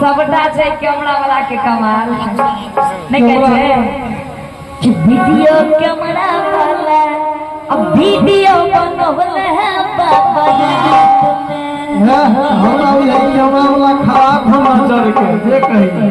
सबटा छै कैमरा वाला के कमाल नहीं कहते कि वीडियो कैमरा वाला अब वीडियो बनवले है बाबा हमरा कैमरा वाला खराब हम चल के जे कही